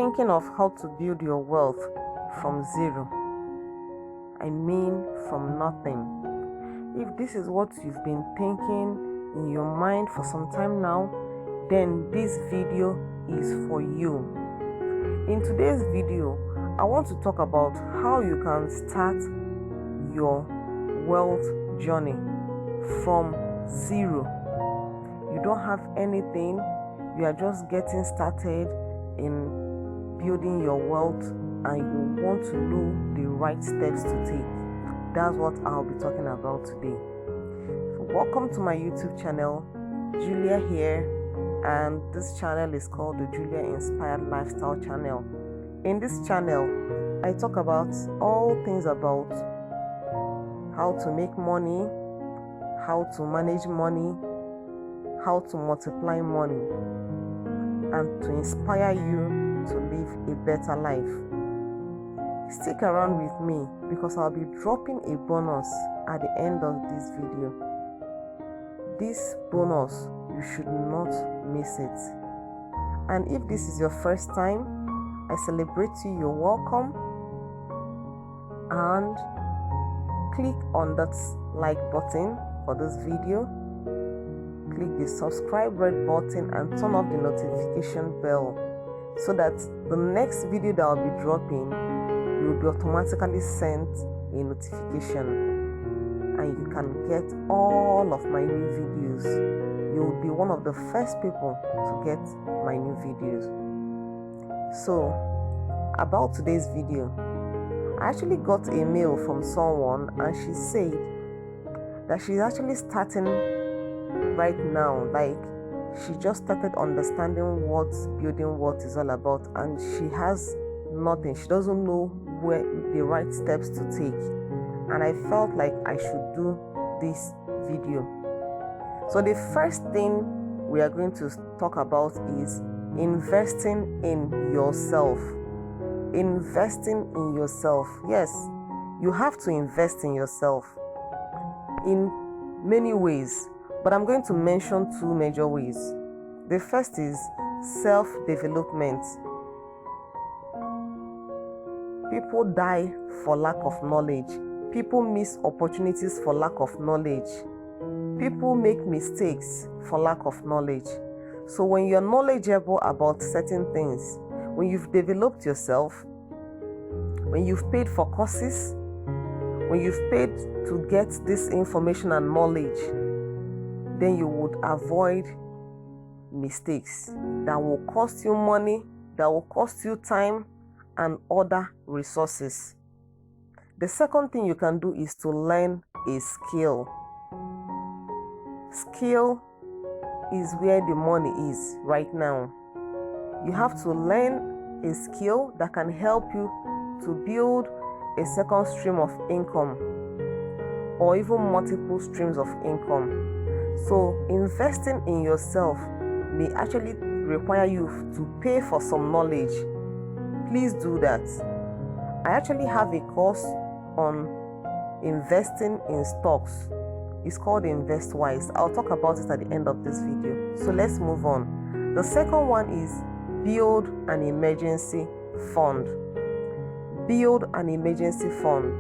thinking of how to build your wealth from zero? I mean from nothing. If this is what you've been thinking in your mind for some time now, then this video is for you. In today's video, I want to talk about how you can start your wealth journey from zero. You don't have anything, you are just getting started in building your wealth and you want to know the right steps to take. That's what I'll be talking about today. So welcome to my YouTube channel, Julia here, and this channel is called the Julia Inspired Lifestyle Channel. In this channel, I talk about all things about how to make money, how to manage money, how to multiply money, and to inspire you to live a better life. Stick around with me because I'll be dropping a bonus at the end of this video. This bonus, you should not miss it. And if this is your first time, I celebrate you, you're welcome. And click on that like button for this video. Click the subscribe red button and turn off the notification bell so that the next video that I'll be dropping will be automatically sent a notification and you can get all of my new videos. You will be one of the first people to get my new videos. So, about today's video, I actually got a mail from someone and she said that she's actually starting right now, like she just started understanding what building wealth is all about and she has nothing. She doesn't know where the right steps to take, and I felt like I should do this video. So the first thing we are going to talk about is investing in yourself. Investing in yourself. Yes, you have to invest in yourself in many ways, but I'm going to mention two major ways. The first is self-development. People die for lack of knowledge. People miss opportunities for lack of knowledge. People make mistakes for lack of knowledge. So when you're knowledgeable about certain things, when you've developed yourself, when you've paid for courses, when you've paid to get this information and knowledge, then you would avoid mistakes that will cost you money, that will cost you time and other resources. The second thing you can do is to learn a skill. Skill is where the money is right now. You have to learn a skill that can help you to build a second stream of income or even multiple streams of income. So investing in yourself may actually require you to pay for some knowledge. Please do that. I actually have a course on investing in stocks. It's called INVESTWISE. I'll talk about it at the end of this video. So let's move on. The second one is build an emergency fund. Build an emergency fund.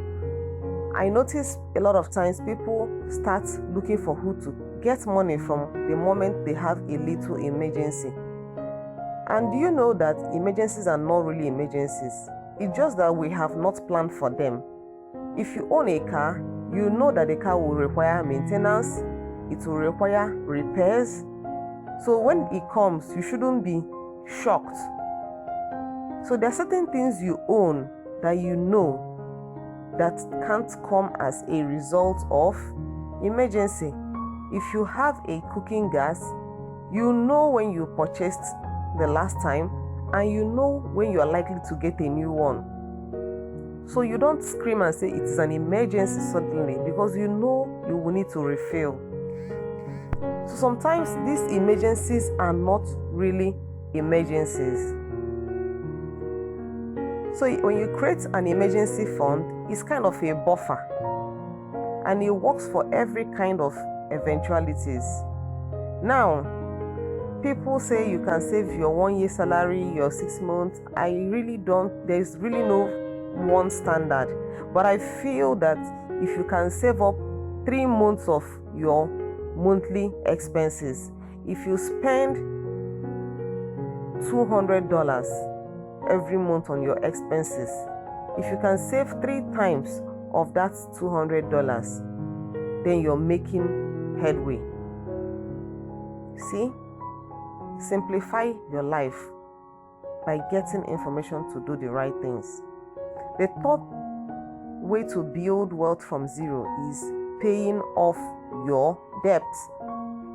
I notice a lot of times people start looking for who to get money from the moment they have a little emergency. And do you know that emergencies are not really emergencies? It's just that we have not planned for them. If you own a car, you know that the car will require maintenance, it will require repairs. So when it comes, you shouldn't be shocked. So there are certain things you own that you know that can't come as a result of emergency. If you have a cooking gas, you know when you purchased the last time and you know when you are likely to get a new one. So you don't scream and say it is an emergency suddenly because you know you will need to refill. So sometimes these emergencies are not really emergencies. So when you create an emergency fund, it's kind of a buffer and it works for every kind of eventualities. Now, People say you can save your 1 year salary, your 6 months. I really don't. There's really no one standard. But I feel that if you can save up 3 months of your monthly expenses, if you spend $200 every month on your expenses, if you can save 3 times of that $200, then you're making headway. See? Simplify your life by getting information to do the right things. The third way to build wealth from zero is paying off your debt.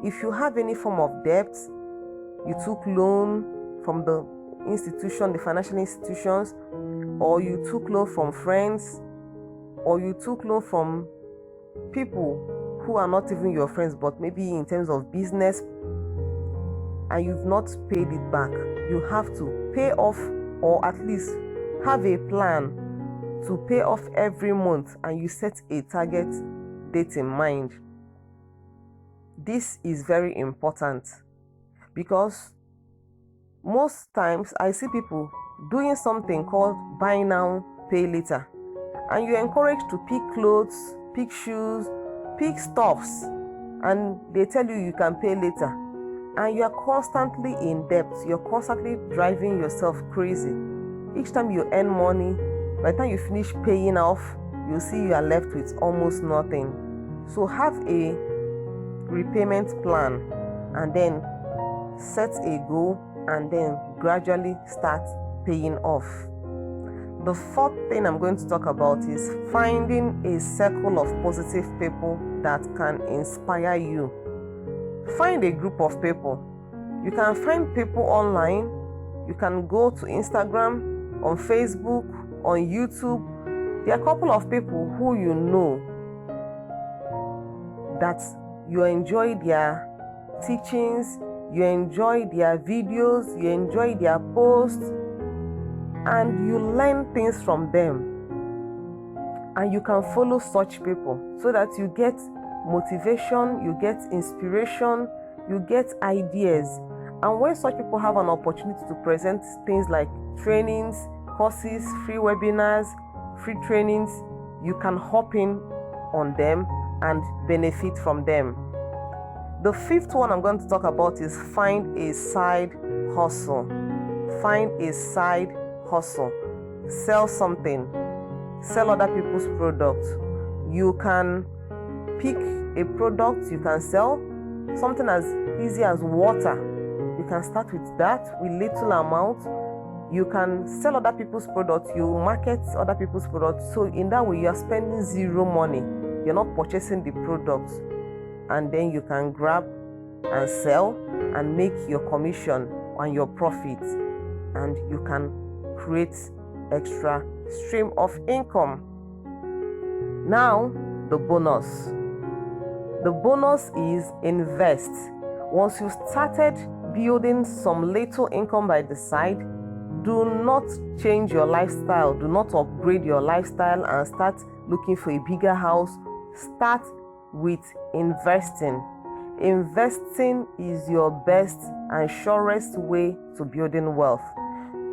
If you have any form of debt, you took loan from the institution, the financial institutions, or you took loan from friends, or you took loan from people who are not even your friends, but maybe in terms of business, and you've not paid it back, you have to pay off, or at least have a plan to pay off every month, and you set a target date in mind. This is very important because most times I see people doing something called buy now, pay later, and you're encouraged to pick clothes, pick shoes, pick stuffs, and they tell you can pay later, and you are constantly in debt. You're constantly driving yourself crazy. Each time you earn money, by the time you finish paying off, you'll see you are left with almost nothing. So have a repayment plan, and then set a goal, and then gradually start paying off. The fourth thing I'm going to talk about is finding a circle of positive people that can inspire you. Find a group of people. You can find people online. You can go to Instagram, on Facebook, on YouTube. There are a couple of people who you know that you enjoy their teachings, you enjoy their videos, you enjoy their posts, and you learn things from them. And you can follow such people so that you get motivation, you get inspiration, you get ideas. And when such people have an opportunity to present things like trainings, courses, free webinars, free trainings, you can hop in on them and benefit from them. The fifth one I'm going to talk about is find a side hustle. Find a side hustle. Sell something. Sell other people's products. You can pick a product you can sell, something as easy as water. You can start with that with little amount. You can sell other people's products. You market other people's products. So in that way, you are spending zero money. You're not purchasing the products. And then you can grab and sell and make your commission on your profit. And you can create extra stream of income. Now, the bonus. The bonus is invest. Once you started building some little income by the side, do not change your lifestyle. Do not upgrade your lifestyle and start looking for a bigger house. Start with investing. Investing is your best and surest way to building wealth.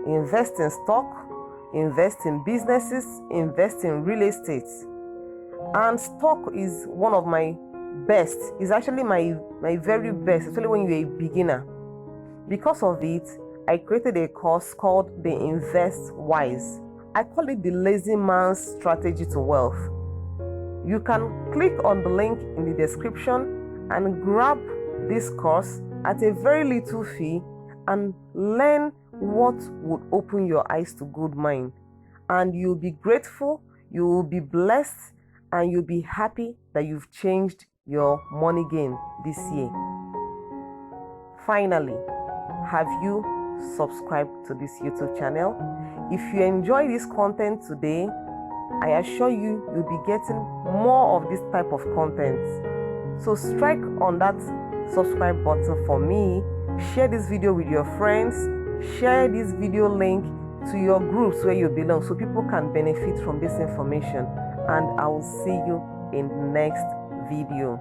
Invest in stock, invest in businesses, invest in real estate. And stock is one of my best. It's actually my very best, especially when you're a beginner. Because of it, I created a course called the INVESTWISE. I call it the lazy man's strategy to wealth. You can click on the link in the description and grab this course at a very little fee and learn what would open your eyes to good mind. And you'll be grateful, you will be blessed, and you'll be happy that you've changed your money game this year. Finally, have you subscribed to this YouTube channel? If you enjoy this content today, I assure you, you'll be getting more of this type of content. So strike on that subscribe button for me. Share this video with your friends. Share this video link to your groups where you belong so people can benefit from this information. And I will see you in the next video.